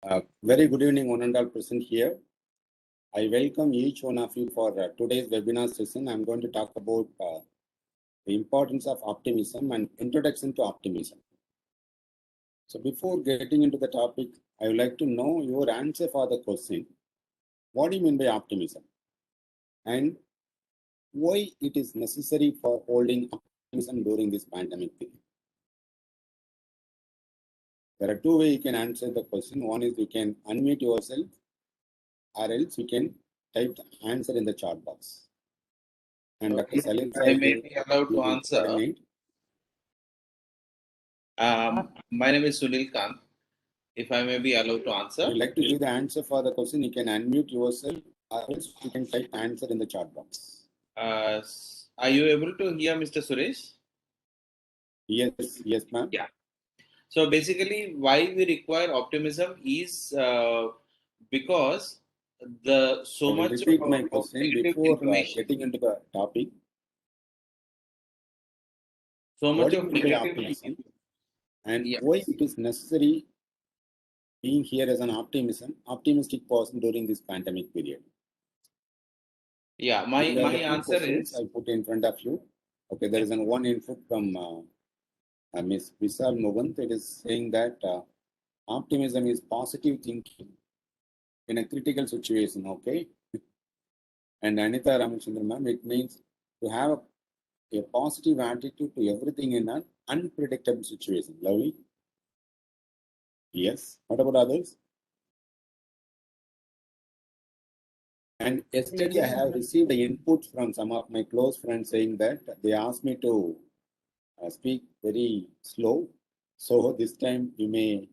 Very good evening, one and all present here. I welcome each one of you for today's webinar session. I'm going to talk about the importance of optimism and introduction to optimism. So before getting into the topic, I would like to know your answer for the question. What do you mean by optimism? And why it is necessary for holding optimism during this pandemic period? There are two ways you can answer the question. One is you can unmute yourself, or else you can type the answer in the chat box. And Okay, Dr. Salim I may be allowed to answer. My name is Sunil Kant. If I may be allowed to answer. If you'd like to give the answer for the question, you can unmute yourself, or else you can type the answer in the chat box. Are you able to hear Mr. Suresh? Yes, ma'am. Yeah. So basically, why we require optimism is because the so much. Repeat my question before getting into the topic. So much of optimism and why it is necessary being here as an optimistic person during this pandemic period. Yeah, my answer is I put in front of you. Okay, there is one input from Ms. Vishal Mugant. It is saying that optimism is positive thinking in a critical situation. Okay. And Anita Ramachandran ma'am, it means to have a positive attitude to everything in an unpredictable situation. Lovely. Yes. What about others? And yesterday I have received the input from some of my close friends saying that they asked me to speak very slow. So this time you may,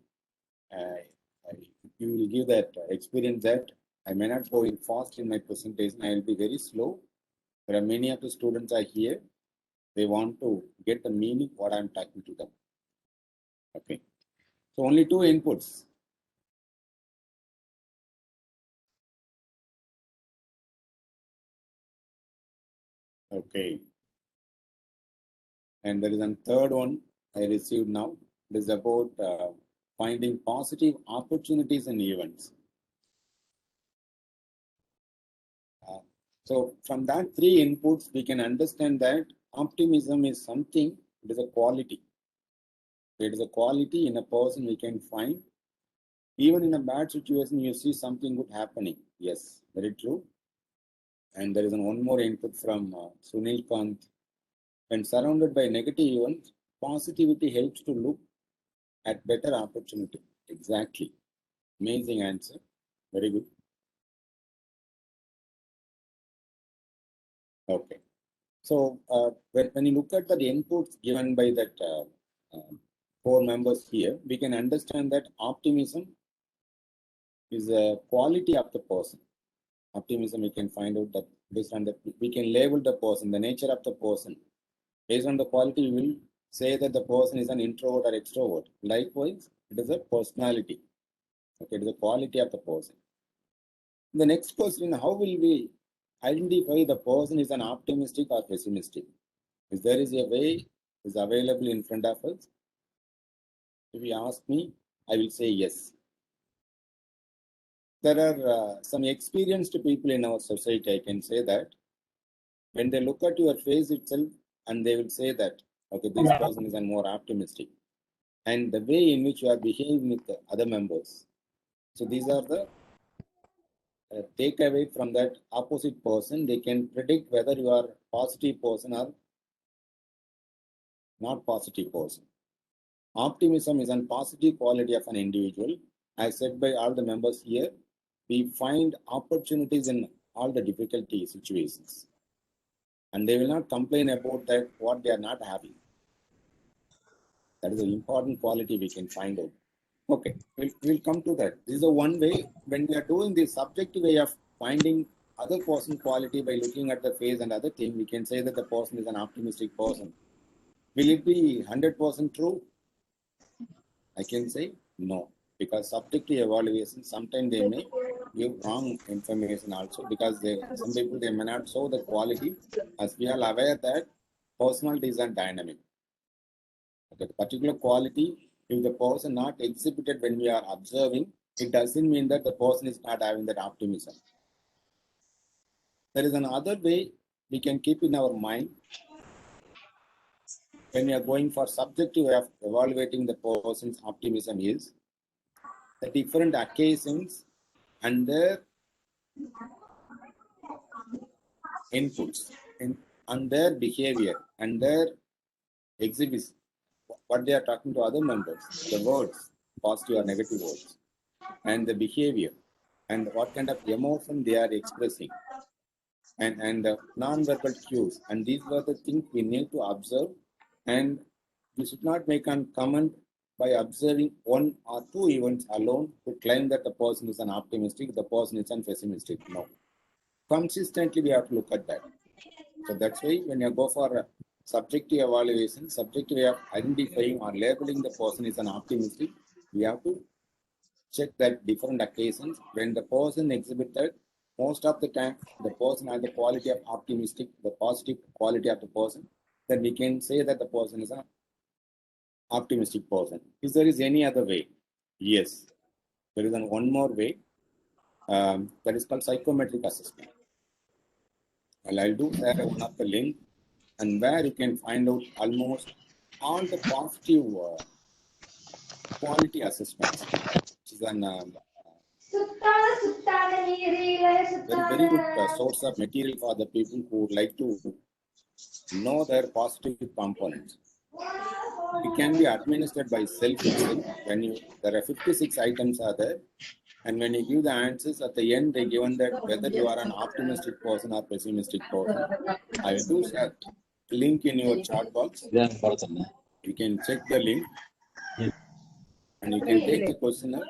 you will give that experience that I may not go in fast in my presentation. I will be very slow. There are many of the students are here. They want to get the meaning what I'm talking to them. Okay. So only two inputs. Okay. And there is a third one I received now. It is about finding positive opportunities in events. So from that three inputs, we can understand that optimism is something, it is a quality. It is a quality in a person we can find. Even in a bad situation, you see something good happening. Yes, very true. And there is one more input from Sunil Kant. When surrounded by negative events, positivity helps to look at better opportunity. Exactly. Amazing answer. Very good. Okay. So when you look at the inputs given by that four members here, we can understand that optimism is a quality of the person. Optimism, we can find out that based on that, we can label the person, the nature of the person. Based on the quality, we will say that the person is an introvert or extrovert. Likewise, it is a personality. Okay, it is a quality of the person. The next question, how will we identify the person is an optimistic or pessimistic? If there is a way is available in front of us, if you ask me, I will say yes. There are some experienced people in our society, I can say that when they look at your face itself and they will say that, okay, this person is more optimistic. And the way in which you are behaving with the other members. So these are the takeaway from that opposite person. They can predict whether you are positive person or not positive person. Optimism is a positive quality of an individual. As said by all the members here, we find opportunities in all the difficulty situations. And they will not complain about that what they are not having. That is an important quality we can find out. Okay, we'll come to that. This is the one way when we are doing the subjective way of finding other person quality by looking at the face and other thing, we can say that the person is an optimistic person. Will it be 100% true? I can say no, because subjective evaluation, sometimes they may give wrong information also, because some people, they may not show the quality, as we are aware that personality is a dynamic. Okay, the particular quality, if the person not exhibited when we are observing, it doesn't mean that the person is not having that optimism. There is another way we can keep in our mind when we are going for subjective way of evaluating the person's optimism is the different occasions and their inputs and their behavior and their exhibits, what they are talking to other members, the words, positive or negative words, and the behavior, and what kind of emotion they are expressing, and the non-verbal cues. And these were the things we need to observe, and we should not make a comment by observing one or two events alone to claim that the person is an optimistic, the person is an pessimistic. No. Consistently, we have to look at that. So that's why when you go for a subjective evaluation, subjective way of identifying or labeling the person is an optimistic, we have to check that different occasions when the person exhibited. Most of the time, the person has the quality of optimistic, the positive quality of the person, then we can say that the person is an optimistic person. If there is any other way, yes, there is one more way that is called psychometric assessment. Well, I'll do share one of the link and where you can find out almost all the positive quality assessments, which is an very good source of material for the people who would like to know their positive components. It can be administered by self itself. When you there are 56 items are there, and when you give the answers at the end, they given that whether you are an optimistic person or pessimistic person. I will do a link in your chat box. You can check the link, and you can take the questionnaire.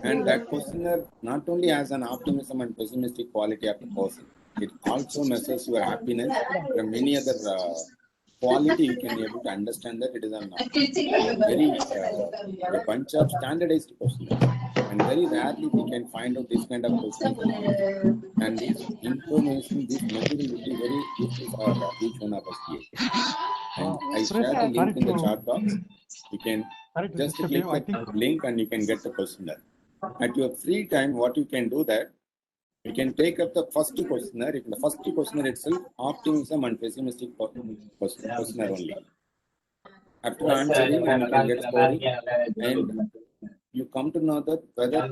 And that questionnaire not only has an optimism and pessimistic quality of the person, it also measures your happiness from many other quality. You can be able to understand that it is a bunch of standardized questions. And very rarely we can find out this kind of questions and answers. And this information, this material will be very useful for each one of us here. And I share the link in the chat box. You can just click that link and you can get the questionnaire. At your free time, what you can do that, you can take up the first questionnaire. The first questionnaire itself, optimism and pessimistic questionnaire only. After answering, and you can get scoring, and you come to know that whether I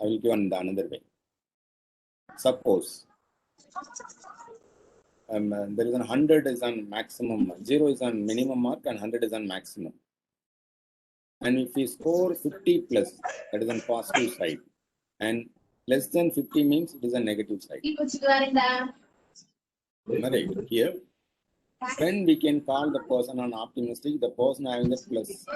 will give another way. Suppose there is 100 is on maximum, 0 is on minimum mark, and 100 is on maximum. And if we score 50 plus, that is on positive side, and less than 50 means it is a negative side. Right here, when we can call the person an optimistic, the person having the plus.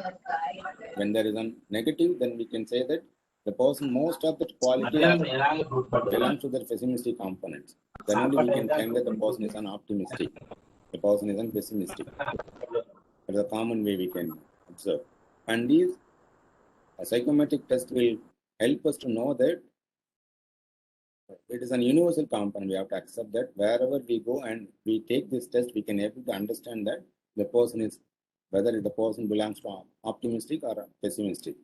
When there is a negative, then we can say that the person, most of the quality belongs to the pessimistic components. Then only we can claim that the person is an optimistic, the person is an pessimistic. That's a common way we can observe. And these psychometric test will help us to know that it is an universal component. We have to accept that wherever we go and we take this test, we can able to understand that the person is, whether the person belongs to optimistic or pessimistic.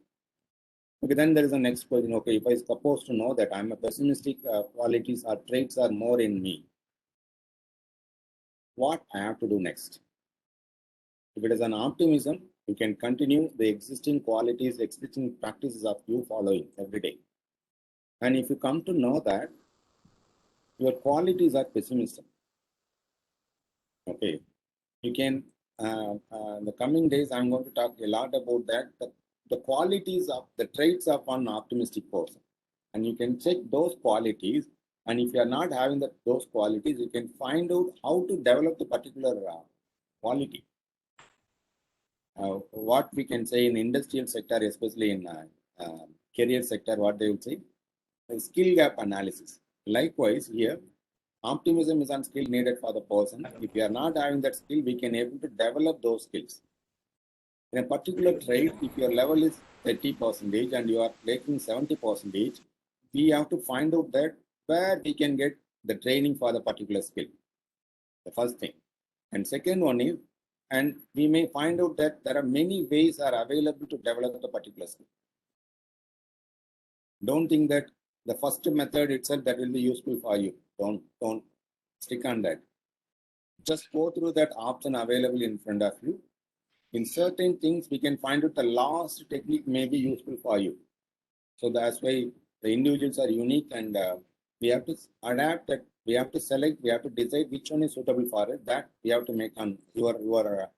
Okay, then there is a next question. Okay, if I is supposed to know that I'm a pessimistic, qualities or traits are more in me, what I have to do next? If it is an optimism, you can continue the existing qualities, existing practices of you following every day. And if you come to know that your qualities are pessimism, okay, you can, the coming days, I'm going to talk a lot about that, the qualities of the traits of an optimistic person. And you can check those qualities. And if you are not having those qualities, you can find out how to develop the particular quality. What we can say in industrial sector, especially in career sector, what they will say, skill gap analysis. Likewise, here, optimism is a skill needed for the person. If you are not having that skill, we can able to develop those skills. In a particular trait, if your level is 30% and you are taking 70%, we have to find out that where we can get the training for the particular skill. The first thing. And second one is, and we may find out that there are many ways are available to develop the particular skill. Don't think that the first method itself that will be useful for you. Don't stick on that. Just go through that option available in front of you. In certain things, we can find out the last technique may be useful for you. So that's why the individuals are unique, and we have to adapt that. We have to select. We have to decide which one is suitable for it. That we have to make on your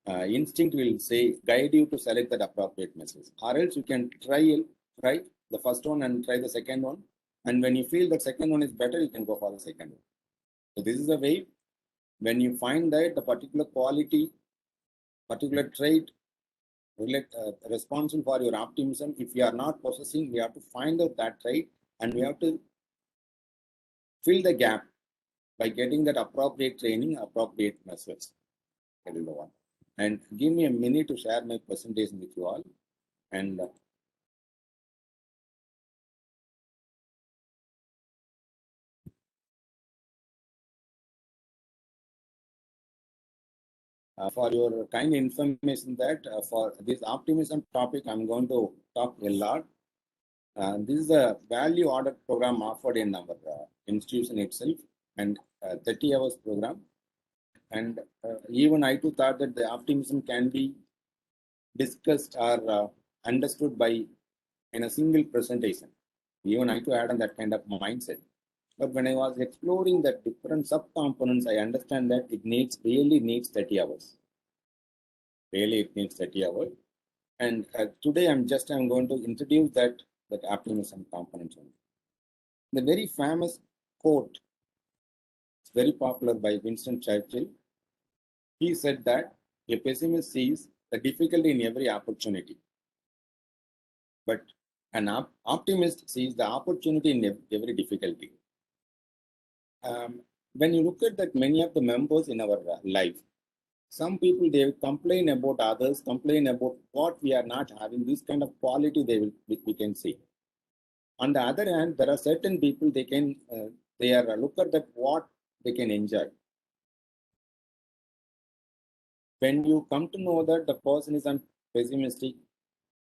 instinct will say guide you to select that appropriate message. Or else you can try the first one and try the second one. And when you feel the second one is better, you can go for the second one. So this is the way. When you find that the particular quality, particular trait responsible for your optimism, if you are not possessing, we have to find out that trait and we have to fill the gap by getting that appropriate training, appropriate message. That is the one. And give me a minute to share my presentation with you all. And for your kind information that for this optimism topic, I'm going to talk a lot. This is a value order program offered in our institution itself, and 30 hours program. And even I too thought that the optimism can be discussed or understood by in a single presentation. Even I too had on that kind of mindset. But when I was exploring the different subcomponents, I understand that it really needs 30 hours. Really, it needs 30 hours. And today I'm going to introduce that optimism component. The very famous quote, it's very popular by Winston Churchill. He said that a pessimist sees the difficulty in every opportunity, but an optimist sees the opportunity in every difficulty. When you look at that, many of the members in our life, some people they complain about others, complain about what we are not having. This kind of quality we can see. On the other hand, there are certain people they are look at that what they can enjoy. When you come to know that the person is pessimistic,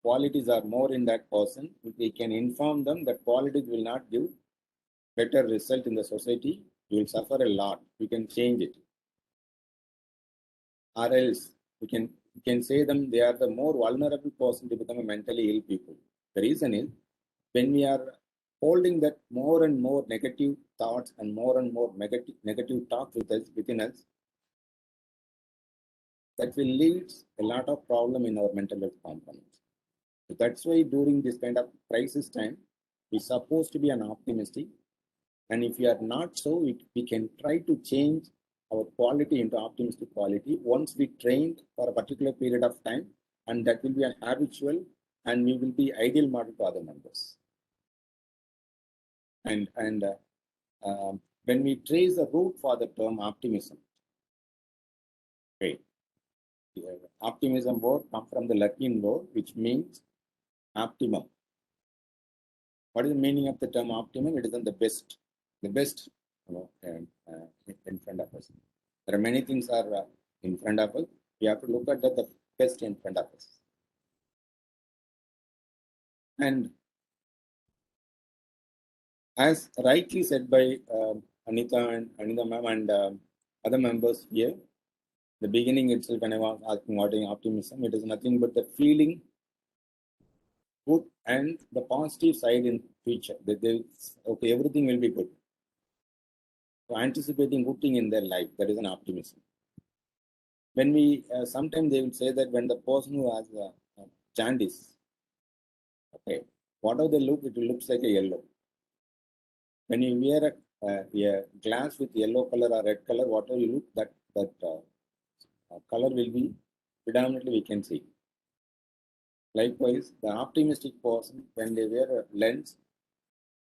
qualities are more in that person, we can inform them that qualities will not give better result in the society. You will suffer a lot. You can change it. Or else we can say them they are the more vulnerable person to become a mentally ill people. The reason is when we are holding that more and more negative thoughts and more negative talk within us, that will lead a lot of problem in our mental health components. So that's why during this kind of crisis time, we're supposed to be an optimistic. And if we are not so, we can try to change our quality into optimistic quality once we trained for a particular period of time, and that will be an habitual, and we will be ideal model to other members. And when we trace the root for the term optimism, okay, optimism word comes from the Latin word which means optimum. What is the meaning of the term optimum? It is the best, in front of us. There are many things are in front of us. We have to look at the best in front of us. And as rightly said by Anita ma'am and other members here, the beginning itself when I was asking what is optimism, it is nothing but the feeling good and the positive side in future. Okay, everything will be good. So anticipating good thing in their life, that is an optimism. When we sometimes they will say that when the person who has jaundice, okay, whatever they look, it looks like a yellow. When you wear a glass with yellow color or red color, whatever you look, that color will be predominantly we can see. Likewise, the optimistic person, when they wear a lens,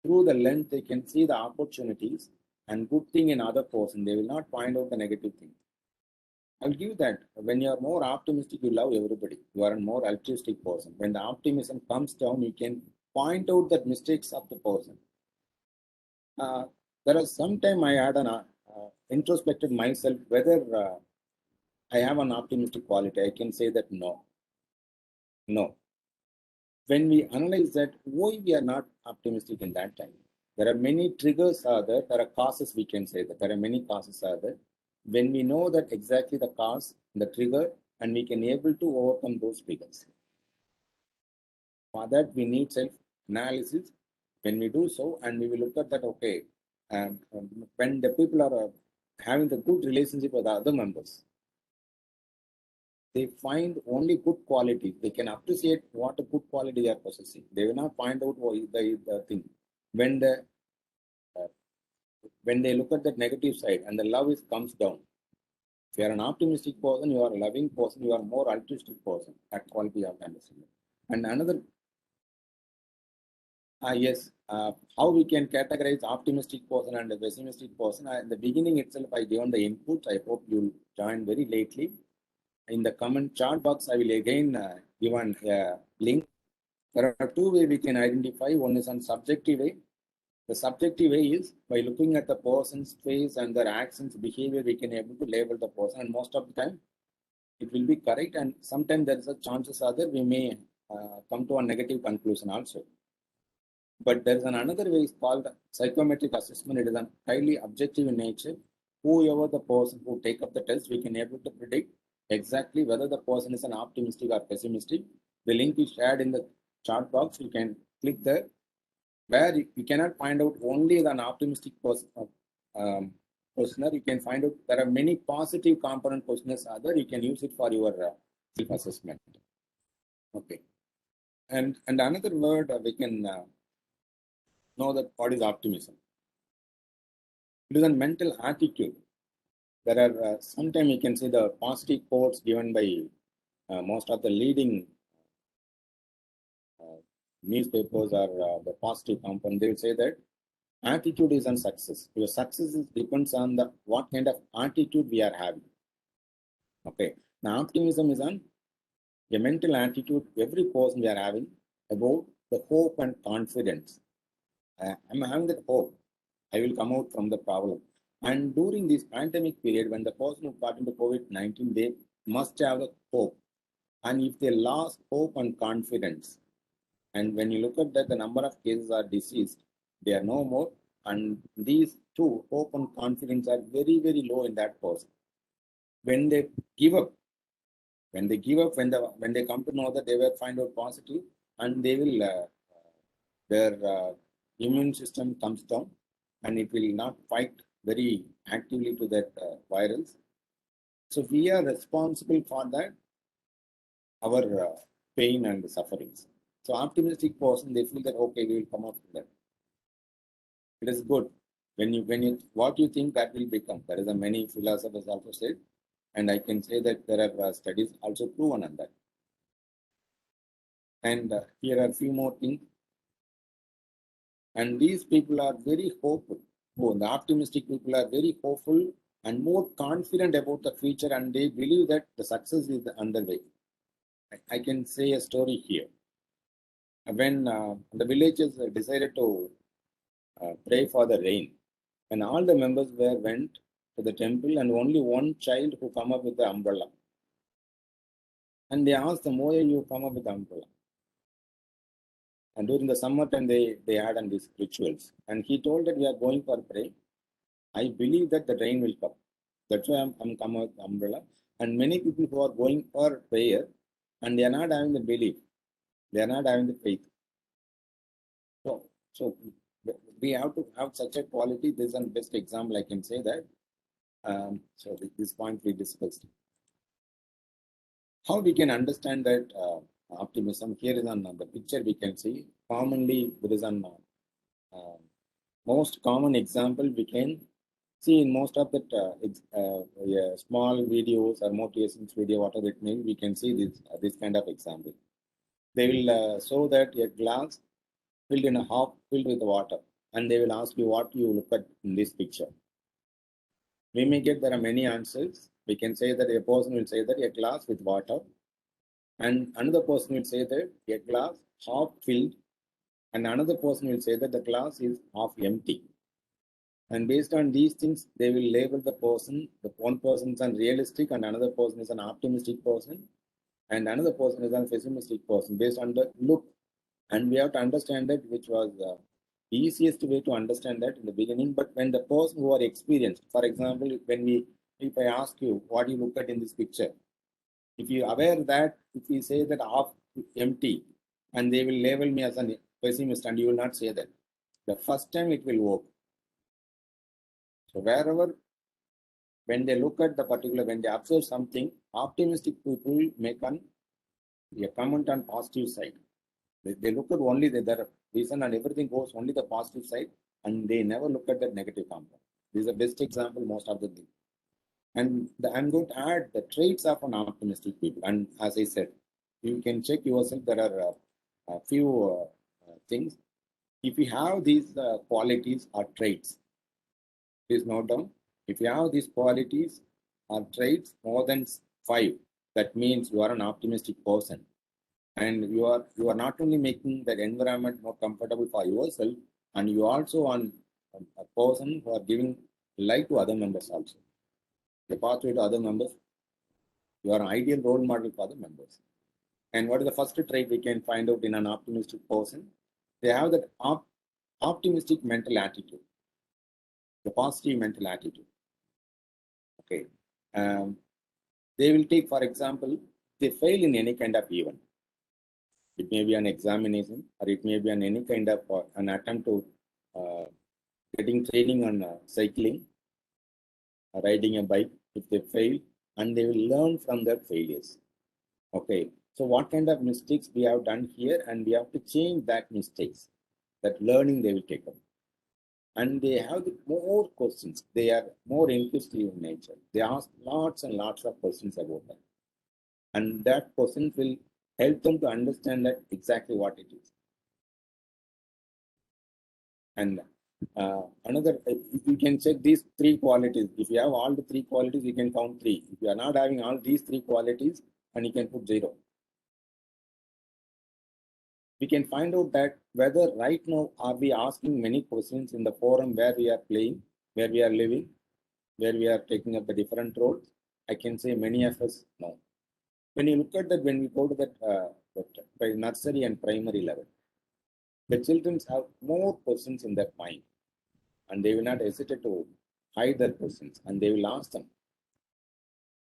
through the lens they can see the opportunities and good thing in other person. They will not find out the negative thing. I'll give that. When you are more optimistic, you love everybody. You are a more altruistic person. When the optimism comes down, you can point out the mistakes of the person. There was some time I had an introspected myself whether I have an optimistic quality. I can say that no. when we analyze that, why we are not optimistic in that time? There are many triggers are there. There are causes, we can say that. There are many causes are there. When we know that exactly the cause, the trigger, and we can able to overcome those triggers. For that, we need self-analysis. When we do so, and we will look at that, okay, when the people are having the good relationship with the other members, they find only good quality. They can appreciate what a good quality they are possessing. They will not find out what is the thing. When the when they look at the negative side and the love is comes down. If you are an optimistic person, you are a loving person, you are more altruistic person. That quality of understanding. And another, yes, how we can categorize optimistic person and a pessimistic person. In the beginning itself, I given the input. I hope you'll join very lately. In the comment chat box, I will again give an link. There are two ways we can identify. One is on subjective way. The subjective way is by looking at the person's face and their actions, behavior, we can able to label the person. And most of the time, it will be correct. And sometimes there is a chances are there we may come to a negative conclusion also. But there is another way is called psychometric assessment. It is a highly objective in nature. Whoever the person who take up the test, we can able to predict exactly whether the person is an optimistic or pessimistic. The link is shared in the chat box. You can click there. Where you cannot find out only an optimistic questionnaire, you can find out there are many positive component questionnaires are there. You can use it for your self-assessment. Okay. And another word we can know that what is optimism. It is a mental attitude. There are sometimes you can see the positive quotes given by most of the leading newspapers or the positive component. They will say that attitude is on success. Your success depends on the what kind of attitude we are having. Okay. Now optimism is on a mental attitude every person we are having about the hope and confidence. I'm having that hope. I will come out from the problem. And during this pandemic period, when the person who got into COVID-19, they must have the hope. And if they lost hope and confidence, and when you look at that, the number of cases are deceased, they are no more. And these two, hope and confidence, are very, very low in that person. When they give up, when they come to know that they will find out positive, and they will their immune system comes down, and it will not fight very actively to that virus. So we are responsible for that, our pain and sufferings. So optimistic person, they feel that okay, we will come out with that. It is good. When you what you think that will become. There is a many philosophers also said, and I can say that there are studies also proven on that. And here are a few more things. And these people are very hopeful. Oh, the optimistic people are very hopeful and more confident about the future, and they believe that the success is underway. I can say a story here. When the villagers decided to pray for the rain, and all the members went to the temple, and only one child who come up with the umbrella. And they asked them, why you come up with the umbrella? And during the summer time, they had on these rituals. And he told that we are going for pray. I believe that the rain will come. That's why I'm come with the umbrella. And many people who are going for prayer, and they are not having the belief. They are not having the faith. So we have to have such a quality. This is the best example I can say that. So this point we discussed. How we can understand that optimism? Here is on the picture we can see. Commonly, there is an most common example we can see in most of the small videos or motivations video, whatever it may be, we can see this kind of example. They will show that a glass filled in a half filled with water, and they will ask you what you look at in this picture. We may get there are many answers. We can say that a person will say that a glass with water, and another person will say that a glass half filled, and another person will say that the glass is half empty. And based on these things, they will label the person. The one person is unrealistic, and another person is an optimistic person, and another person is a pessimistic person based on the look. And we have to understand that, which was easiest way to understand that in the beginning. But when the person who are experienced, for example, if I ask you what you look at in this picture, if you aware that, if you say that half empty, and they will label me as a pessimist, and you will not say that. The first time it will work. So wherever, when they look at the particular, when they observe something, optimistic people make a comment on positive side. They look at only the reason, and everything goes only the positive side, and they never look at the negative component. This is the best example most of the thing. And I'm going to add the traits of an optimistic people. And as I said, you can check yourself. There are a few things. If you have these qualities or traits, please note down. If you have these qualities or traits more than 5, that means you are an optimistic person, and you are not only making the environment more comfortable for yourself, and you also are a person who are giving light to other members also. The pathway to other members, you are an ideal role model for the members. And what is the first trait we can find out in an optimistic person? They have that optimistic mental attitude, the positive mental attitude. Okay. They will take, for example, they fail in any kind of event. It may be an examination, or it may be an any kind of an attempt to getting training on cycling, riding a bike. If they fail, and they will learn from their failures. Okay. So what kind of mistakes we have done here, and we have to change that mistakes. That learning they will take up. And they have more questions. They are more inquisitive in nature. They ask lots and lots of questions about that. And that question will help them to understand that exactly what it is. And another, you can check these 3 qualities. If you have all the 3 qualities, you can count 3. If you are not having all these 3 qualities, and you can put 0. We can find out that whether right now are we asking many questions in the forum where we are playing, where we are living, where we are taking up the different roles. I can say many of us no. When you look at that, when we go to that nursery and primary level, the children have more questions in their mind, and they will not hesitate to hide their questions, and they will ask them.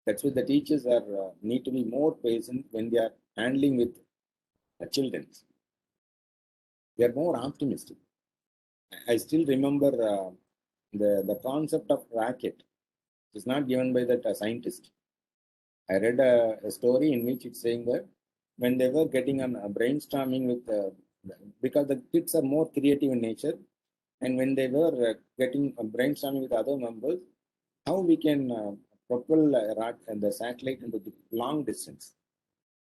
That's why the teachers are need to be more patient when they are handling with the children. They are more optimistic. I still remember the concept of racket is not given by that scientist. I read a story in which it's saying that when they were getting on brainstorming with, because the kids are more creative in nature, and when they were getting brainstorming with other members, how we can propel the satellite into the long distance.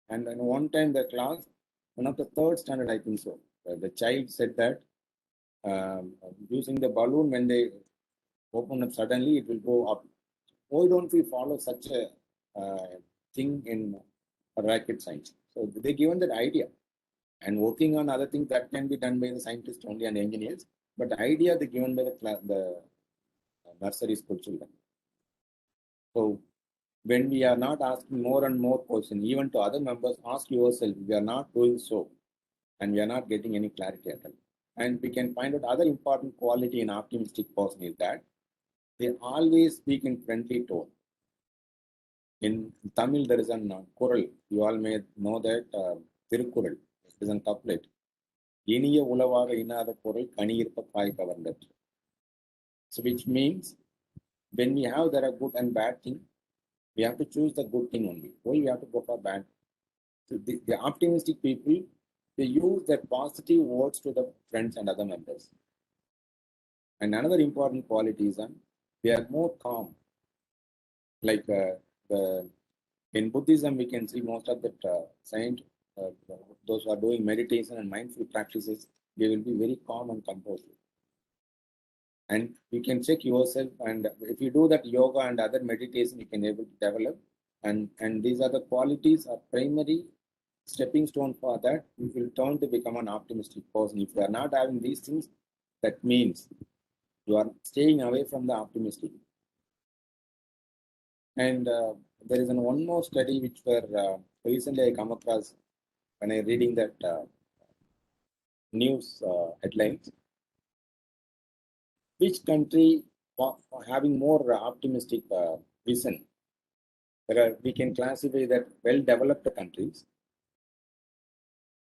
And then one time the class, one of the 3rd standard, I think so, the child said that using the balloon, when they open up suddenly, it will go up. Why don't we follow such a thing in rocket science? So they given that idea, and working on other things that can be done by the scientists only and engineers. But the idea they given by the nursery school children. So when we are not asking more and more questions, even to other members, ask yourself, we are not doing so, and we are not getting any clarity at all. And we can find out other important quality in optimistic person is that they always speak in friendly tone. In Tamil, there is a kural. You all may know that Tirukkural. It is a couplet. இனிய உளவாக இன்னாத பொருள் கனியிருப்ப காய் கவர்ந்தது. So which means when we have there are good and bad thing, we have to choose the good thing only. Why we have to go for bad? So the optimistic people, they use their positive words to the friends and other members. And another important quality is they are more calm. Like in Buddhism, we can see most of the saints, those who are doing meditation and mindful practices, they will be very calm and composed. And you can check yourself, and if you do that yoga and other meditation, you can able to develop. And these are the qualities of primary stepping stone for that. You will turn to become an optimistic person. If you are not having these things, that means you are staying away from the optimistic. And there is one more study which were recently I come across when I reading that news headlines. Which country having more optimistic vision? We can classify that well-developed countries,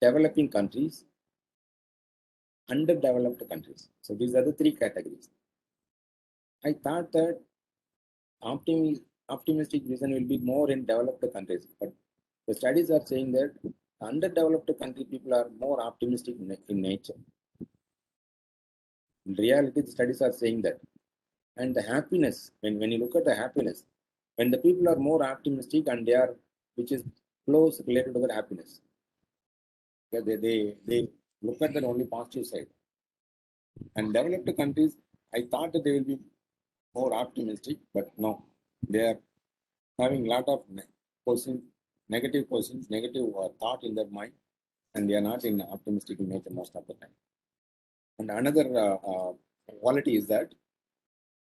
developing countries, underdeveloped countries. So these are the three categories. I thought that optimistic vision will be more in developed countries, but the studies are saying that underdeveloped country people are more optimistic in nature. In reality, the studies are saying that. And the happiness, when you look at the happiness, when the people are more optimistic and they are, which is close related to their happiness, they look at the only positive side. And developed countries, I thought that they will be more optimistic, but no, they are having a lot of negative questions, negative thought in their mind, and they are not in optimistic in nature most of the time. And another quality is that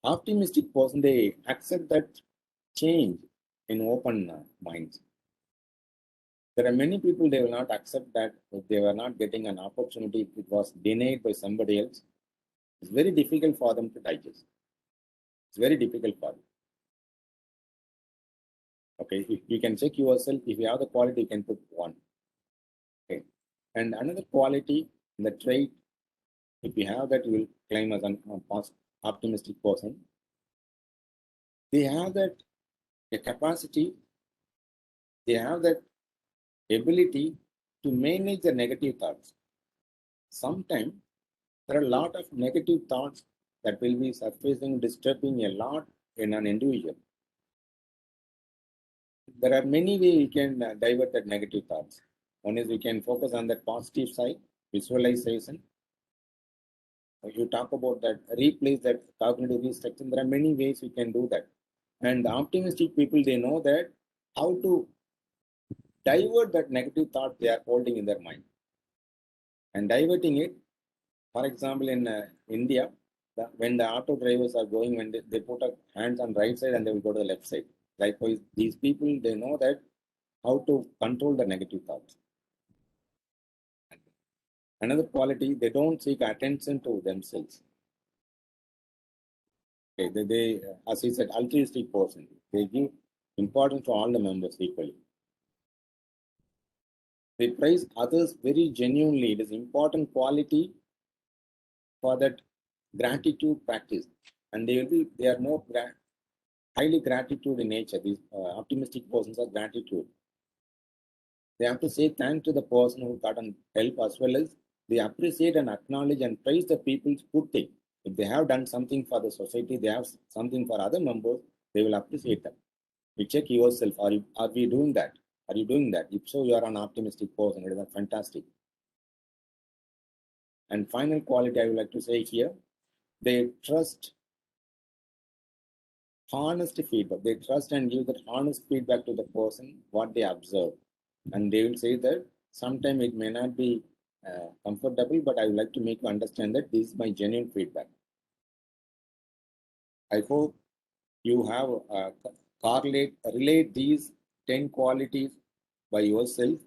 optimistic person, they accept that change in open minds. There are many people, they will not accept that if they were not getting an opportunity, if it was denied by somebody else, it's very difficult for them to digest. It's very difficult for them. Okay, if you can check yourself, if you have the quality, you can put one. Okay, and another quality, the trait, if you have that, you will claim as an optimistic person. They have that a capacity, they have that ability to manage the negative thoughts. Sometimes there are a lot of negative thoughts that will be surfacing, disturbing a lot in an individual. There are many ways we can divert that negative thoughts. One is we can focus on that positive side, visualization. You talk about that, replace that cognitive restructuring. There are many ways we can do that. And the optimistic people, they know that how to divert that negative thought they are holding in their mind. And diverting it, for example, in India, when the auto drivers are going, when they put up hands on right side and they will go to the left side. Likewise, these people, they know that how to control the negative thoughts. Another quality, they don't seek attention to themselves. Okay, they as I said, altruistic person. They give importance to all the members equally. They praise others very genuinely. It is important quality for that gratitude practice, and they are more highly gratitude in nature. These optimistic persons are gratitude. They have to say thanks to the person who got and help, as well as they appreciate and acknowledge and praise the people's good thing. If they have done something for the society, they have something for other members, they will appreciate them. You check yourself. Are we doing that? Are you doing that? If so, you are an optimistic person. It is fantastic. And final quality I would like to say here, they trust honest feedback. They trust and give that honest feedback to the person what they observe, and they will say that sometimes it may not be comfortable, but I would like to make you understand that this is my genuine feedback. I hope you have relate these 10 qualities by yourself,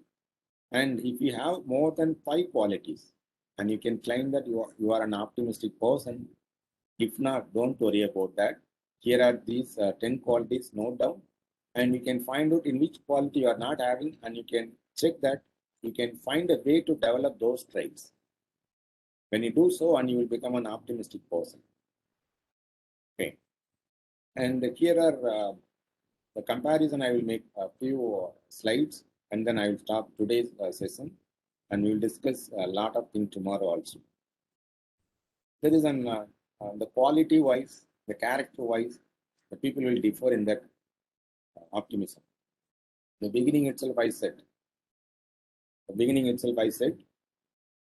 and if you have more than 5 qualities, and you can claim that you are an optimistic person. If not, don't worry about that. Here are these 10 qualities, note down, and you can find out in which quality you are not having, and you can check that. You can find a way to develop those traits. When you do so, and you will become an optimistic person. Okay. And here are the comparison. I will make a few slides, and then I will stop today's session, and we will discuss a lot of things tomorrow also. There is an the quality wise, the character wise, the people will differ in that optimism. The beginning itself, I said.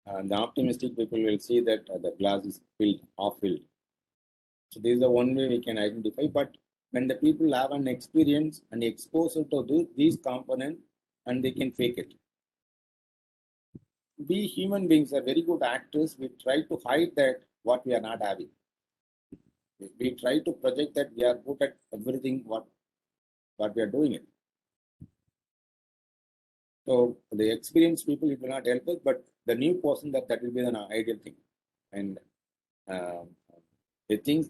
The optimistic people will see that the glass is filled, half filled. So this is the one way we can identify. But when the people have an experience and exposure to these components, and they can fake it. We human beings are very good actors. We try to hide that what we are not having. We try to project that we are good at everything what we are doing it. So the experienced people, it will not help us, but the new person, that will be an ideal thing. And uh, they think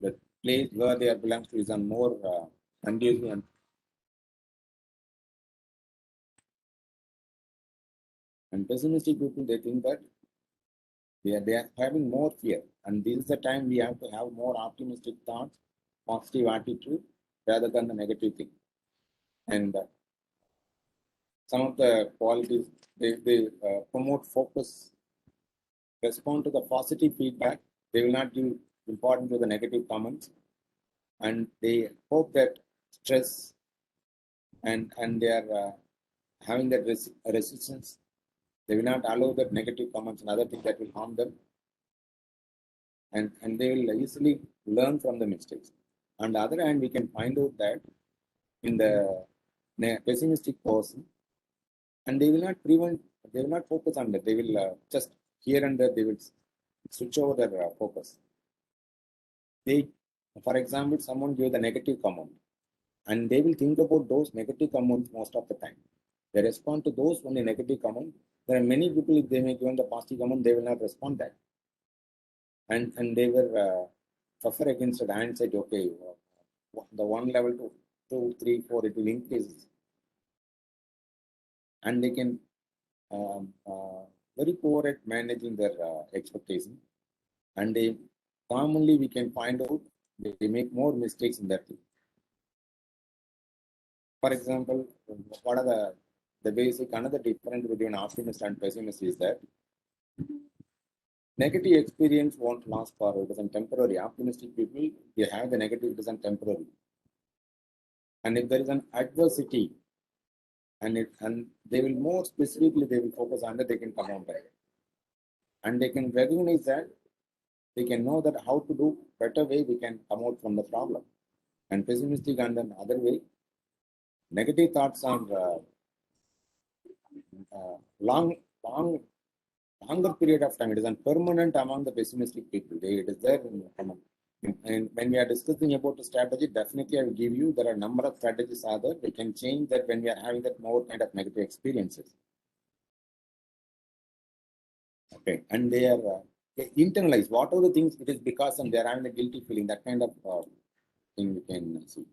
the place where they are belongs to is a more conducive and pessimistic people. They think that they are having more fear, and this is the time we have to have more optimistic thoughts, positive attitude, rather than the negative thing. And some of the qualities they promote focus, respond to the positive feedback. They will not give importance to the negative comments, and they hope that stress and they are having that resistance. They will not allow that negative comments and other things that will harm them, and they will easily learn from the mistakes. On the other hand, we can find out that in the pessimistic person, and they will not focus on that. They will just here and there, they will switch over their focus. They, for example, someone give the negative comment, and they will think about those negative comments most of the time. They respond to those only negative comment. There are many people, if they may give the positive comment, they will not respond that. And they were suffer against the hindsight. Okay, the one level to 2, 3, 4, it will increase, and they can very poor at managing their expectation, and they commonly we can find out they make more mistakes in that thing. For example, what are the basic another difference between optimist and pessimist is that negative experience won't last forever. It is temporary. Optimistic people, they have the negative, it is temporary. And if there is an adversity, and they will more specifically, they will focus on that, they can come out there. And they can recognize that, they can know that how to do better way, we can come out from the problem. And pessimistic and then other way, negative thoughts are longer period of time. It is permanent among the pessimistic people. It is there in common. And when we are discussing about the strategy, definitely I will give you, there are a number of strategies are there. We can change that when we are having that more kind of negative experiences. Okay, and they internalize what are the things it is because and they are having a guilty feeling, that kind of thing we can see.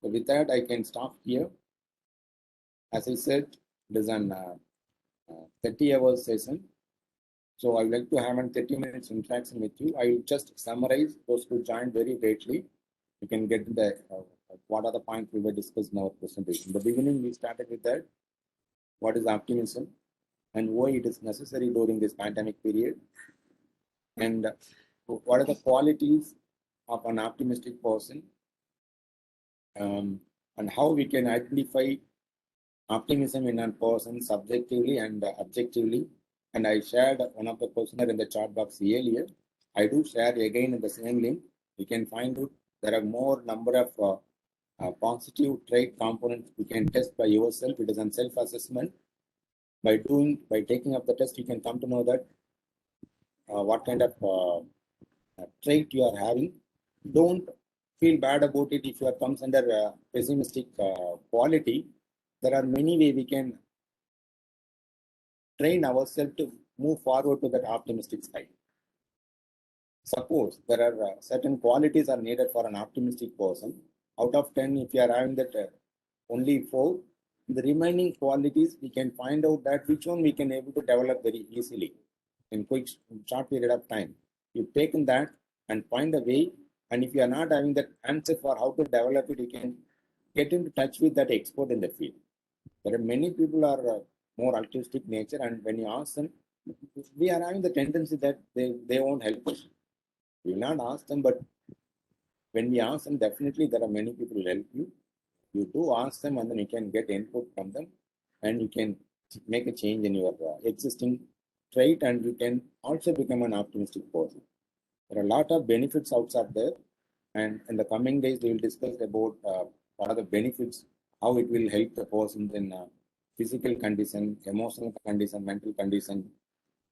So with that, I can stop here. As I said, it is an 30-hour session. So I would like to have a 30 minutes interaction with you. I will just summarize those who joined very greatly. You can get the what are the points we were discussed in our presentation. In the beginning, we started with that. What is optimism and why it is necessary during this pandemic period? And what are the qualities of an optimistic person? And how we can identify optimism in a person subjectively and objectively. And I shared one of the questionnaire in the chat box earlier. I do share again in the same link. You can find out there are more number of positive trait components you can test by yourself. It is a self-assessment. By taking up the test, you can come to know that what kind of trait you are having. Don't feel bad about it if you comes under pessimistic quality. There are many ways we can train ourselves to move forward to that optimistic side. Suppose there are certain qualities are needed for an optimistic person. Out of 10, if you are having that only 4, the remaining qualities, we can find out that which one we can able to develop very easily in short period of time. You've taken that and find a way, and if you are not having that answer for how to develop it, you can get into touch with that expert in the field. There are many people are more altruistic nature, and when you ask them, we are having the tendency that they won't help us. We will not ask them, but when we ask them, definitely there are many people who help you. You do ask them, and then you can get input from them, and you can make a change in your existing trait, and you can also become an optimistic person. There are a lot of benefits outside there, and in the coming days, we will discuss about what are the benefits, how it will help the person in physical condition, emotional condition, mental condition,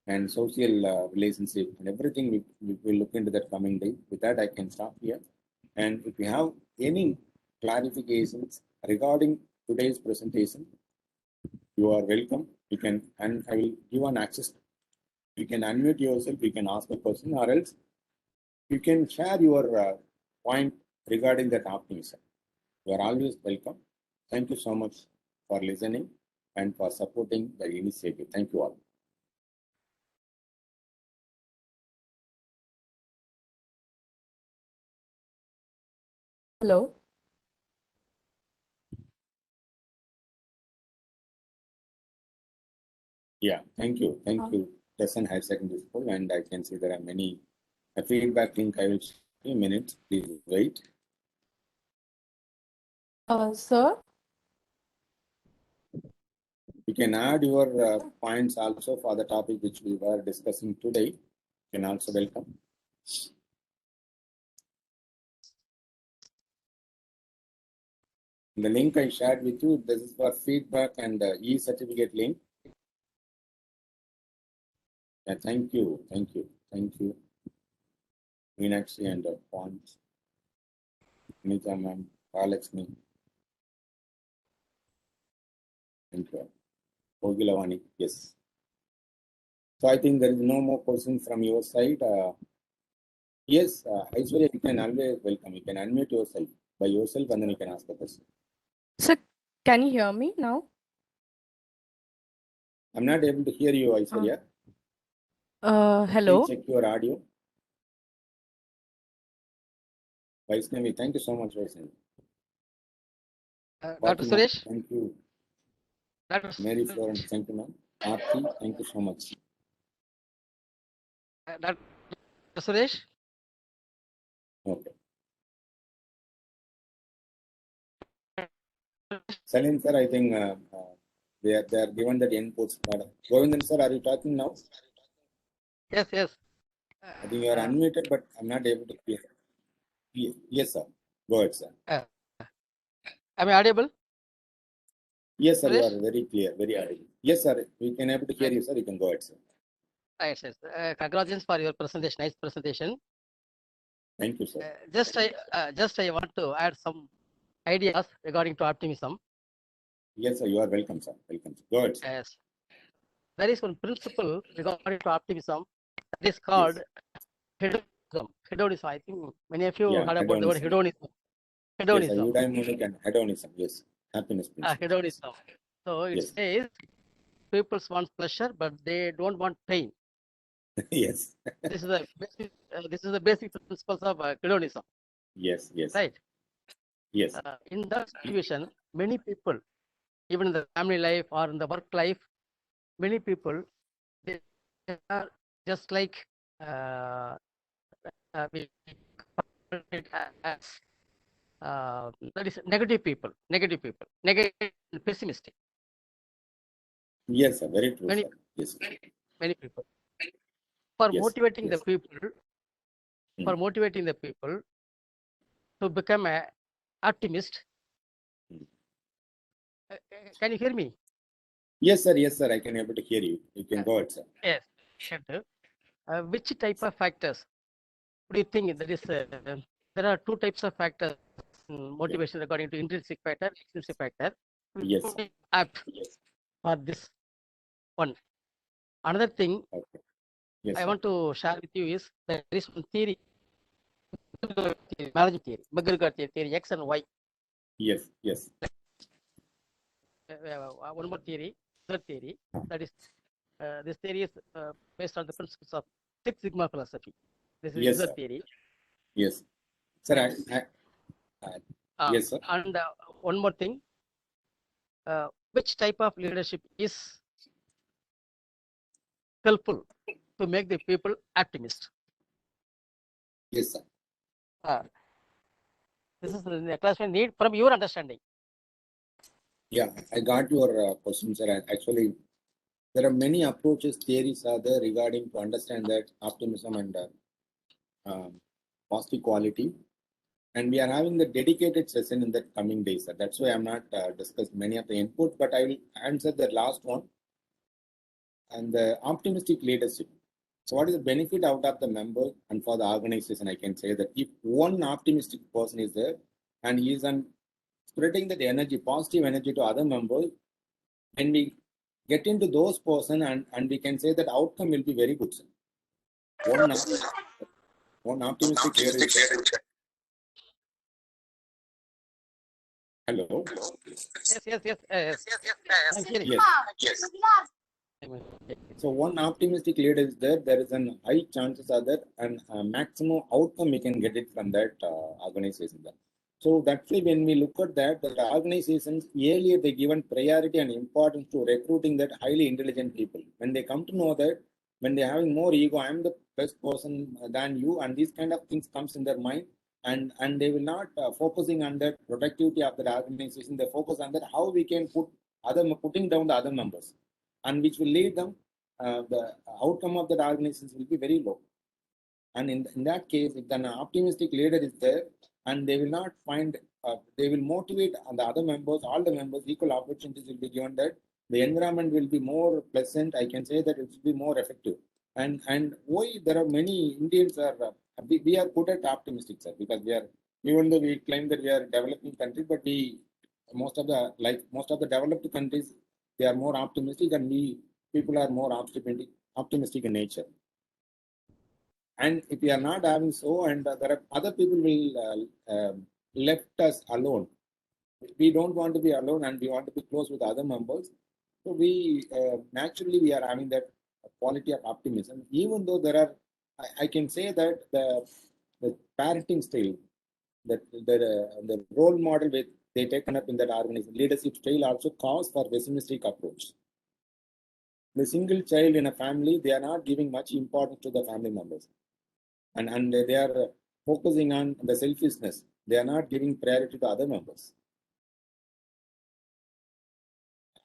and social relationship, and everything we will look into that coming day. With that, I can stop here. And if you have any clarifications regarding today's presentation, You are welcome. You can, and I will give an access. You can unmute yourself. You can ask a question, or else you can share your point regarding that optimism. You are always welcome. Thank you so much for listening and for supporting the initiative. Thank you all. Hello. Yeah, thank you. Thank you. Lesson Higher Secondary School, and I can see there are many feedback link. I will share in a minute. Please wait. Sir, You can add your points also for the topic which we were discussing today. You can also welcome. The link I shared with you, this is for feedback and e-certificate link. Yeah, thank you. Thank you. Thank you. Meenakshi and Pons, Nita ma'am, Alexmi. Thank you. Ogilavani, yes. So I think there is no more questions from your side. Yes, Aishwarya, you can always welcome. You can unmute yourself by yourself and then you can ask the question. sir, can you hear me now? I'm not able to hear you, Aishwarya. Hello. Please check your audio. Vaishnavi, thank you so much, Vaishnavi. Dr. Fatima, Suresh. thank you. Dr. Mary Florence, thank you, ma'am. Aarti, thank you so much. Dr. Suresh. Okay. Salim sir, I think they are given that inputs. Govindan sir, are you talking now? Yes, yes. I think you are unmuted, but I'm not able to hear. Yes, sir. Go ahead, sir. Am I audible? Yes, sir. You Suresh? are very clear, very audible. Yes, sir. We can able to hear you, sir. You can go ahead, sir. Right, yes. Congratulations for your presentation. Nice presentation. Thank you, sir. Just I want to add some ideas regarding to optimism. Yes, sir. You are welcome, sir. Welcome. Sir. Go ahead, sir. Yes. There is one principle regarding to optimism that is called hedonism. Hedonism. I think many of you heard about the word hedonism. Hedonism. Yes, eudaimonic and hedonism. Yes. Happiness principle. Hedonism. So it says people want pleasure, but they don't want pain. Yes. This is the basic principles of hedonism. Yes, yes. Right. Yes. In that situation, many people, even in the family life or in the work life, many people they are just like that is negative people, negative, pessimistic. Yes, sir. Very true, Many, sir. Yes. Many people. For motivating the people, to become an optimist. Can you hear me? Yes, sir. Yes, sir. I can able to hear you. You can go ahead, sir. Yes. Which type of factors? What do you think? There are two types of factors in motivation according to intrinsic factor, extrinsic factor. Yes. Apt for this one. Another thing I want to share with you is there is one theory, management theory, McGregor theory, X and Y. Yes, yes. One more theory, third theory. That is, this theory is based on the principles of Six Sigma philosophy. This is the theory. Yes, sir. Yes, sir. And one more thing, which type of leadership is helpful to make the people optimist? Yes, sir. This is the question need from your understanding. Yeah, I got your question, sir. Actually, there are many approaches, theories are there regarding to understand that optimism and positive quality. And we are having the dedicated session in the coming days, sir. That's why I'm not discussing many of the input, but I will answer the last one. And the optimistic leadership. So what is the benefit out of the member and for the organization? I can say that if one optimistic person is there and he is spreading that energy, positive energy to other members, when we get into those person and we can say that outcome will be very good, sir. One optimistic here is that, hello. Yes. I'm hearing. Yes. I'm So one optimistic leader is there. There is an high chances are there, and maximum outcome we can get it from that organization. There. So that's why when we look at that, the organizations earlier they given priority and importance to recruiting that highly intelligent people. When they come to know that, when they're having more ego, I'm the best person than you, and these kind of things comes in their mind, and they will not focusing on that productivity of the organization. They focus on that how we can putting down the other members, and which will lead them the outcome of that organization will be very low. And in that case, if an optimistic leader is there, and they will not find, they will motivate the other members, all the members, equal opportunities will be given that the environment will be more pleasant. I can say that it will be more effective. And why there are many Indians are, we are good at optimistic, sir, because we are, even though we claim that we are a developing country, but most of the developed countries, they are more optimistic, and we people are more optimistic in nature. And if we are not having so, and there are other people will left us alone. We don't want to be alone, and we want to be close with other members. So we naturally we are having that quality of optimism. Even though there are, I can say that the parenting style, the role model with they taken up in that organization leadership style also calls for pessimistic approach. The single child in a family, they are not giving much importance to the family members, and they are focusing on the selfishness. They are not giving priority to other members.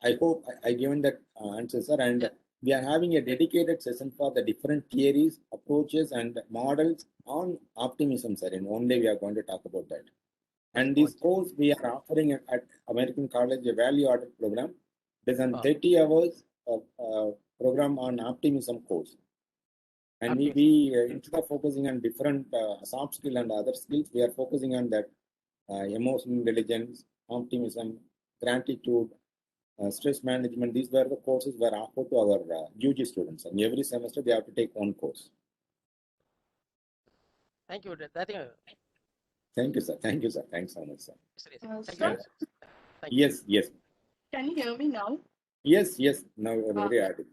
I hope I given that answer, sir. And Yeah. we are having a dedicated session for the different theories, approaches, and models on optimism, sir. In one day, we are going to talk about that. And this course we are offering at American College a value added program. There's an 30 hours of program on optimism course. And we instead of focusing on different soft skill and other skills, we are focusing on that emotional intelligence, optimism, gratitude, stress management. These were the courses were offered to our UG students, and every semester they have to take one course. Thank you. Thank you, sir. Thank you, sir. Thanks so much, sir. Sir, Yes. can you hear me now? Yes. Now we're very added.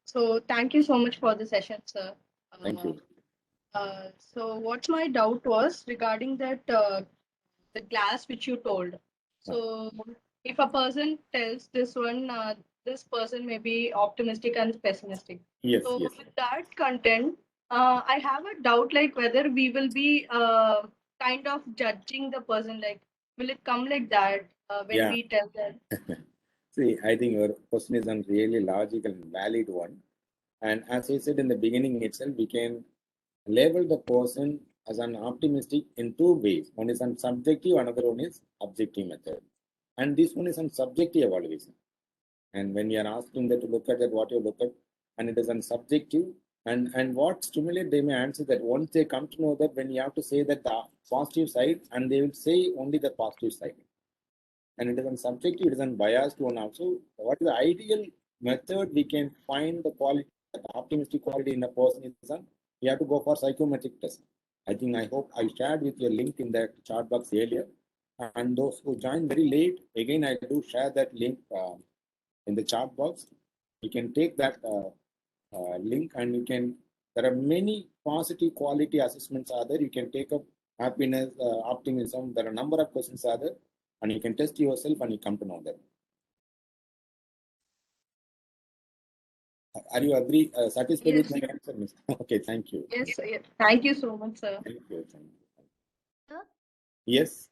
So thank you so much for the session, sir. Thank you. So what my doubt was regarding that the class which you told. So if a person tells this one, this person may be optimistic and pessimistic. Yes. So with that content, I have a doubt like whether we will be kind of judging the person. Like, will it come like that when we tell them? See, I think your question is a really logical and valid one. And as I said in the beginning itself, we can label the person as an optimistic in two ways. One is on subjective, another one is objective method. And this one is on subjective evaluation. And when you are asking them to look at that, what you look at, and it is on subjective, and what stimulate, they may answer that once they come to know that when you have to say that the positive side, and they will say only the positive side. And it is on subjective, it is on biased one also. What is the ideal method we can find the quality, the optimistic quality in a person is on, we have to go for psychometric test. I hope I shared with your link in that chat box earlier. And those who joined very late, again, I do share that link in the chat box. You can take that link, and you can, there are many positive quality assessments are there. You can take up happiness, optimism. There are a number of questions are there, and you can test yourself and you come to know that. Are you satisfied with my answer, Miss? Okay, thank you. Yes, thank you so much, sir. Thank you. Sir, Yes.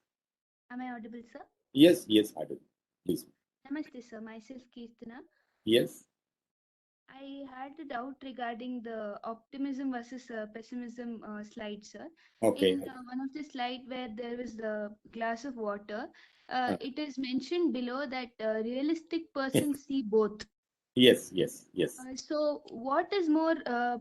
am I audible, sir? Yes, audible. Please. Namaste, sir. Myself, Kirtana. Yes. I had a doubt regarding the optimism versus pessimism slide, sir. Okay. In one of the slide where there is the glass of water, it is mentioned below that realistic persons see both. Yes. So, what is more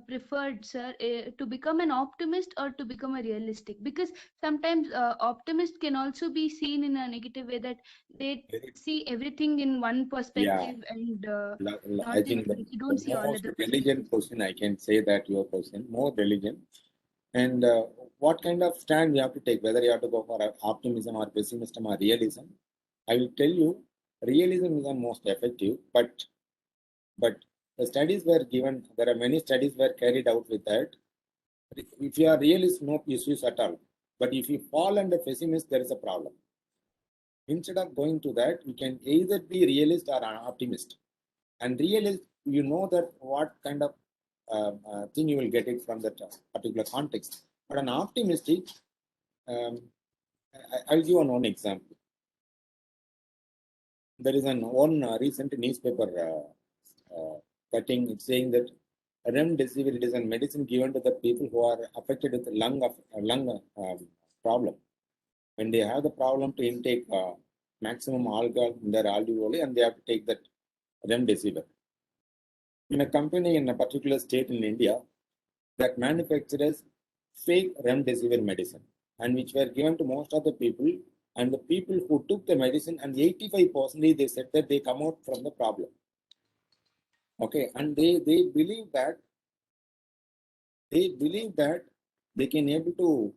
preferred, sir, to become an optimist or to become a realistic? Because sometimes optimist can also be seen in a negative way, that they Very- see everything in one Yeah. perspective and I not think in, they the don't see all most other religion perspectives. question, I can say that your question, more religion. And what kind of stand we have to take, whether you have to go for optimism or pessimism or realism. I will tell you, realism is the most effective, but the studies were given, there are many studies were carried out with that. If you are realist, no issues at all. But if you fall under pessimist, there is a problem. Instead of going to that, you can either be realist or an optimist. And realist, you know that what kind of thing you will get it from that particular context. But an optimistic, um, I'll give one example. There is one recent newspaper cutting saying that remdesivir, it is a medicine given to the people who are affected with lung problem. When they have the problem to intake maximum alcohol in their alveoli, and they have to take that remdesivir. In a company in a particular state in India that manufactures fake remdesivir medicine, and which were given to most of the people, and the people who took the medicine, and 85% they said that they come out from the problem. Okay, and they believe that they can able to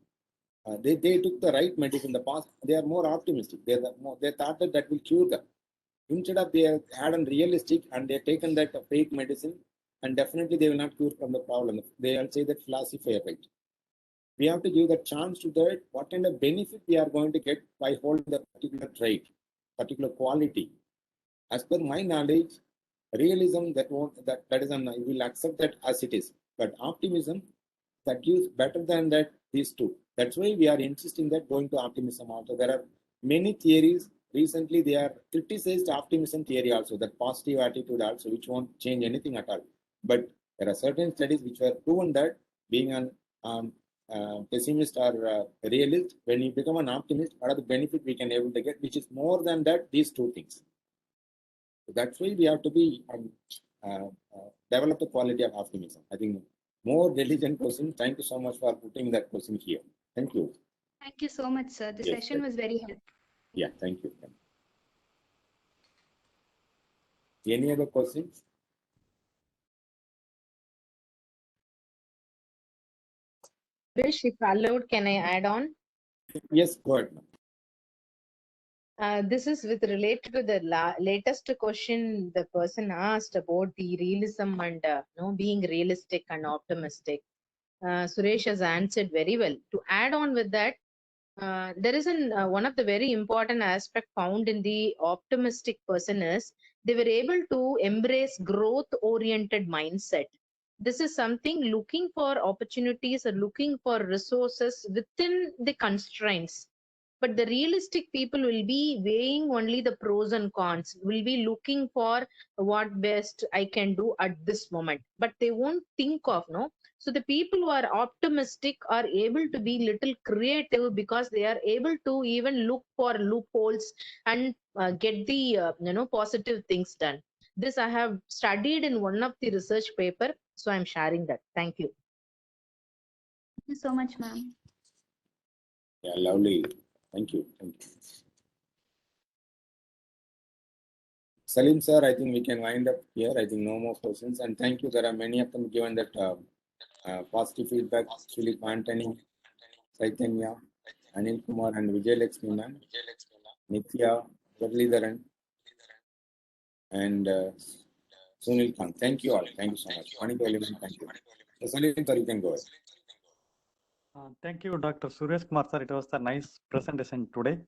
they took the right medicine in the past. They are more optimistic. They thought that that will cure them. Instead of they had unrealistic and they taken that fake medicine, and definitely they will not cure from the problem. They will say that philosophy effect. We have to give the chance to that. What kind of benefit we are going to get by holding the particular trait, particular quality. As per my knowledge, realism that is we will accept that as it is. But optimism that gives better than that these two. That's why we are insisting that going to optimism also. There are many theories. Recently, they are criticized optimism theory also, that positive attitude also, which won't change anything at all. But there are certain studies which were proven that being an pessimist or realist, when you become an optimist, what are the benefit we can able to get, which is more than that these two things. So that's why we have to be develop the quality of optimism. I think more diligent question. Thank you so much for putting that question here. Thank you. Thank you so much, sir. The Yes, session was very helpful. yeah, thank you. Any other questions? Suresh, if allowed, can I add on? Yes, go ahead. This is with related to the latest question the person asked about the realism and being realistic and optimistic. Suresh has answered very well. To add on with that, there is one of the very important aspect found in the optimistic person is they were able to embrace growth oriented mindset. This is something looking for opportunities or looking for resources within the constraints. But the realistic people will be weighing only the pros and cons, will be looking for what best I can do at this moment, but they won't think of no. So the people who are optimistic are able to be little creative because they are able to even look for loopholes and get the positive things done. This I have studied in one of the research paper, so I'm sharing that. Thank you. Thank you so much, ma'am. Yeah, lovely. Thank you. Thank you. Salim sir, I think we can wind up here. I think no more questions. And thank you. There are many of them given that positive feedback. Philip Antony, Chaitanya, Anil Kumar, and Vijay Lakshmi ma'am, Nitya, Muralidharan, and Sunil Khan. Thank you all. Thank you so much. Monica Eleven, thank you. So, Salim sir, you can go ahead. Thank you, Dr. Suresh Kumar, sir. It was a nice presentation today.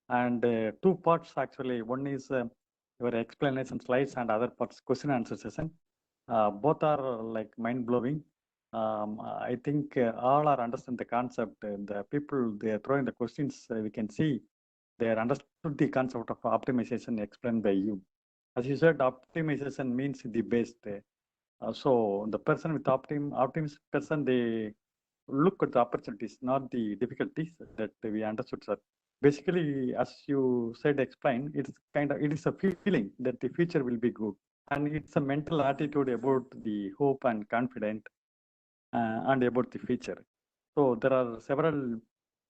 And two parts actually. One is your explanation slides, and other parts question answer session. Both are like mind blowing. I think all are understand the concept. The people they are throwing the questions, we can see they are understood the concept of optimization explained by you. As you said, optimization means the best. So the person with optimistic person, they look at the opportunities, not the difficulties that we understood, sir. Basically, as you said, explain, it is a feeling that the future will be good. and it's a mental attitude about the hope and confident and about the future. So there are several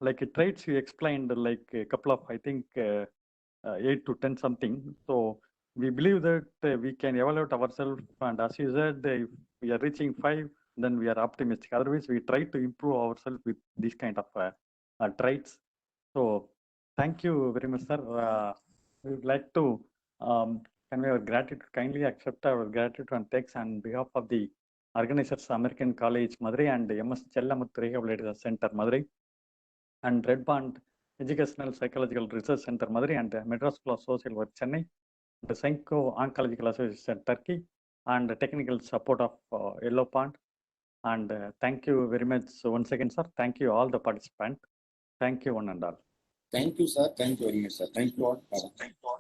like traits you explained, like a couple of, I think 8 to 10 something. So we believe that we can evaluate ourselves, and as you said, if we are reaching 5, then we are optimistic. Otherwise, we try to improve ourselves with these kind of traits. So thank you very much, sir. We would like to convey our gratitude, kindly accept our gratitude and thanks on behalf of the organizers, American College Madurai and MS Chellamuthu Rehabilitation Center Madurai and Red Band Educational Psychological Research Center Madurai and Madras School of Social Work Chennai, the Psycho Oncological Association Turkey, and the technical support of Yellow Pond. And thank you very much once again, sir. Thank you all the participants. Thank you one and all. Thank you, sir. Thank you very much, sir. Thank you all. Bye-bye.